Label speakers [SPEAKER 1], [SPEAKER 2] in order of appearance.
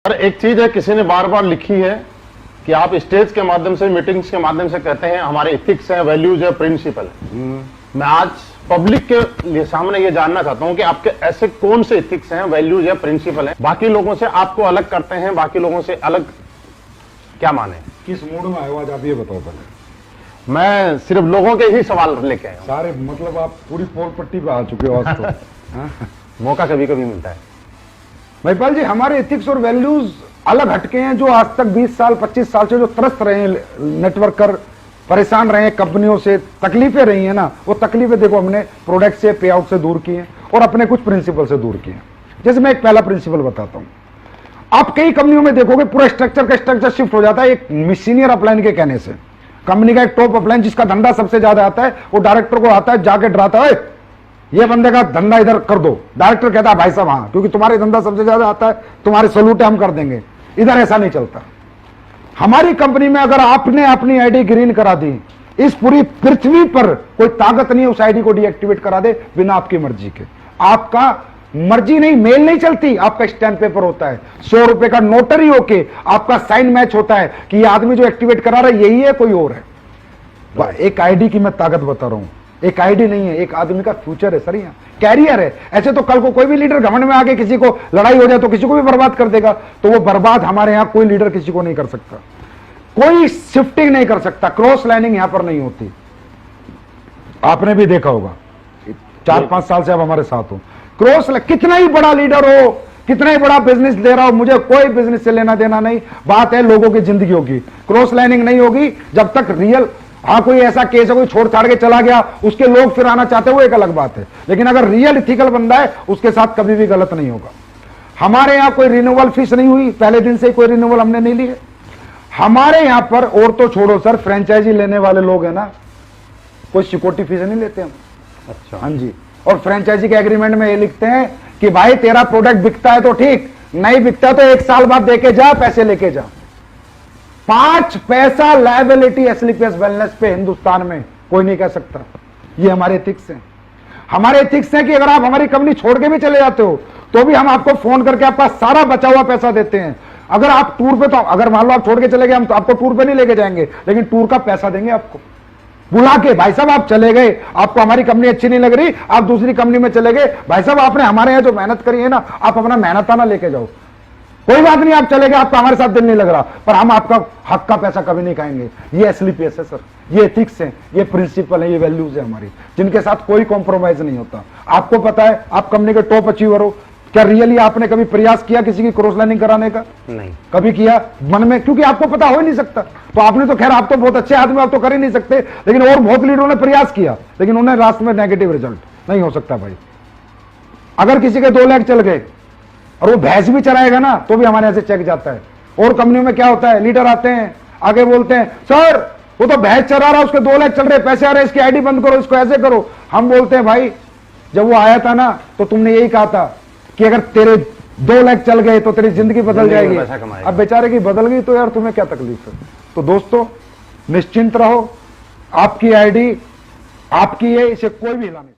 [SPEAKER 1] और एक चीज है, किसी ने बार बार लिखी है कि आप स्टेज के माध्यम से, मीटिंग्स के माध्यम से कहते हैं हमारे एथिक्स हैं, वैल्यूज है, प्रिंसिपल है। मैं आज पब्लिक के लिए सामने ये जानना चाहता हूं कि आपके ऐसे कौन से एथिक्स हैं, वैल्यूज है, प्रिंसिपल है, बाकी लोगों से आपको अलग करते हैं, बाकी लोगों से अलग क्या माने?
[SPEAKER 2] किस मूड में आए हो आज आप ये बताओ पहले।
[SPEAKER 1] मैं सिर्फ लोगों के ही सवाल लेके आया हूं।
[SPEAKER 2] सारे मतलब आप पूरी पोल पट्टी पे आ चुके हो आज तो। हाँ?
[SPEAKER 1] मौका कभी कभी मिलता है।
[SPEAKER 2] महिपाल जी, हमारे एथिक्स और वैल्यूज अलग हटके हैं। जो आज तक 20 साल 25 साल से जो त्रस्त रहे हैं, नेटवर्क कर परेशान रहे हैं, कंपनियों से तकलीफें रही हैं ना, वो तकलीफें देखो हमने प्रोडक्ट से, पे आउट से दूर की हैं और अपने कुछ प्रिंसिपल से दूर किए हैं। जैसे मैं एक पहला प्रिंसिपल बताता हूं। आप कई कंपनियों में देखोगे पूरा स्ट्रक्चर का स्ट्रक्चर शिफ्ट हो जाता है एक सीनियर अपलाइन के कहने से। कंपनी का एक टॉप अपलाइन जिसका धंधा सबसे ज्यादा आता है, वो डायरेक्टर को आता है, जाके डराता है, ये बंदे का धंधा इधर कर दो। डायरेक्टर कहता है भाई साहब हाँ, क्योंकि तुम्हारे धंधा सबसे ज्यादा आता है, तुम्हारे सलूट हम कर देंगे। इधर ऐसा नहीं चलता। हमारी कंपनी में अगर आपने अपनी आईडी ग्रीन करा दी, इस पूरी पृथ्वी पर कोई ताकत नहीं है उस आईडी को डीएक्टिवेट करा दे बिना आपकी मर्जी के। आपका मर्जी नहीं, मेल नहीं चलती, आपका स्टैंप पेपर होता है, 100 रुपए का नोटरी होके आपका साइन मैच होता है कि ये आदमी जो एक्टिवेट करा रहा है यही है, कोई और है। एक आईडी की मैं ताकत बता रहा हूं। एक आईडी नहीं है, एक आदमी का फ्यूचर है सर, यहाँ कैरियर है। ऐसे तो कल को कोई भी लीडर घमंड में आके किसी को लड़ाई हो जाए तो किसी को भी बर्बाद कर देगा, तो वो बर्बाद हमारे यहाँ कोई लीडर किसी को नहीं कर सकता। कोई शिफ्टिंग नहीं कर सकता, क्रॉस लाइनिंग यहां पर नहीं होती। आपने भी देखा होगा, 4-5 साल से आप हमारे साथ हो। क्रॉस, कितना ही बड़ा लीडर हो, कितना ही बड़ा बिजनेस दे रहा हो, मुझे कोई बिजनेस से लेना देना नहीं। बात है लोगों की जिंदगियों की। क्रॉस लाइनिंग नहीं होगी जब तक रियल, हाँ कोई ऐसा केस है कोई छोड़ छाड़ के चला गया, उसके लोग फिर आना चाहते हैं, वो एक अलग बात है। लेकिन अगर रियल इथिकल बंदा है उसके साथ कभी भी गलत नहीं होगा। हमारे यहां कोई रिन्यूअल फीस नहीं हुई, पहले दिन से कोई रिन्यूअल हमने नहीं ली है हमारे यहां पर। और तो छोड़ो सर, फ्रेंचाइजी लेने वाले लोग हैं ना, कोई सिक्योरिटी फीस नहीं लेते हम।
[SPEAKER 1] अच्छा,
[SPEAKER 2] हाँ जी। और फ्रेंचाइजी के एग्रीमेंट में ये लिखते हैं कि भाई तेरा प्रोडक्ट बिकता है तो ठीक, नहीं बिकता तो 1 साल बाद देके जा, पैसे लेके जा। 5 पैसा लायबिलिटी एसलीपीएस वेलनेस पे हिंदुस्तान में कोई नहीं कह सकता। ये हमारे एथिक्स हैं। हमारे एथिक्स हैं कि अगर आप हमारी कंपनी छोड़ के भी चले जाते हो तो भी हम आपको फोन करके आपका सारा बचा हुआ पैसा देते हैं। अगर आप टूर पे, तो अगर मान लो आप छोड़ के चले गए, हम तो आपको टूर पे नहीं लेके जाएंगे, लेकिन टूर का पैसा देंगे आपको बुला के। भाई साहब आप चले गए, आपको हमारी कंपनी अच्छी नहीं लग रही, आप दूसरी कंपनी में चले गए, भाई साहब आपने हमारे यहाँ जो मेहनत करी है ना, आप अपना मेहनताना लेके जाओ, कोई बात नहीं, आप चले गए, आपका हमारे साथ दिल नहीं लग रहा, पर हम आपका हक का पैसा कभी नहीं खाएंगे। ये एसलीपीएस है सर, ये एथिक्स है, ये प्रिंसिपल है, ये वैल्यूज है हमारी, जिनके साथ कोई कॉम्प्रोमाइज नहीं होता। आपको पता है आप कंपनी के टॉप अचीवर हो, क्या रियली आपने कभी प्रयास किया किसी की क्रॉस लाइनिंग कराने का?
[SPEAKER 1] नहीं
[SPEAKER 2] कभी किया मन में? क्योंकि आपको पता हो ही नहीं सकता। तो आपने तो खैर, आप तो बहुत अच्छे आदमी, आप तो कर ही नहीं सकते, लेकिन और बहुत लीडरों ने प्रयास किया, लेकिन उन्हें रास्ते में नेगेटिव रिजल्ट। नहीं हो सकता भाई। अगर किसी के 2 लाख चल गए और वो भैंस भी चलाएगा ना, तो भी हमारे यहां से चेक जाता है। और कंपनियों में क्या होता है, लीडर आते हैं आगे बोलते हैं सर वो तो भैंस चला रहा, उसके 2 लाख चल रहे, पैसे आ रहे, इसकी आईडी बंद करो, इसको ऐसे करो। हम बोलते हैं भाई जब वो आया था ना तो तुमने यही कहा था कि अगर तेरे 2 लाख चल गए तो तेरी जिंदगी बदल जाएगी। अब बेचारे की बदल गई तो यार तुम्हें क्या तकलीफ है? तो दोस्तों निश्चिंत रहो, आपकी आईडी आपकी है, इसे कोई भी हिला नहीं।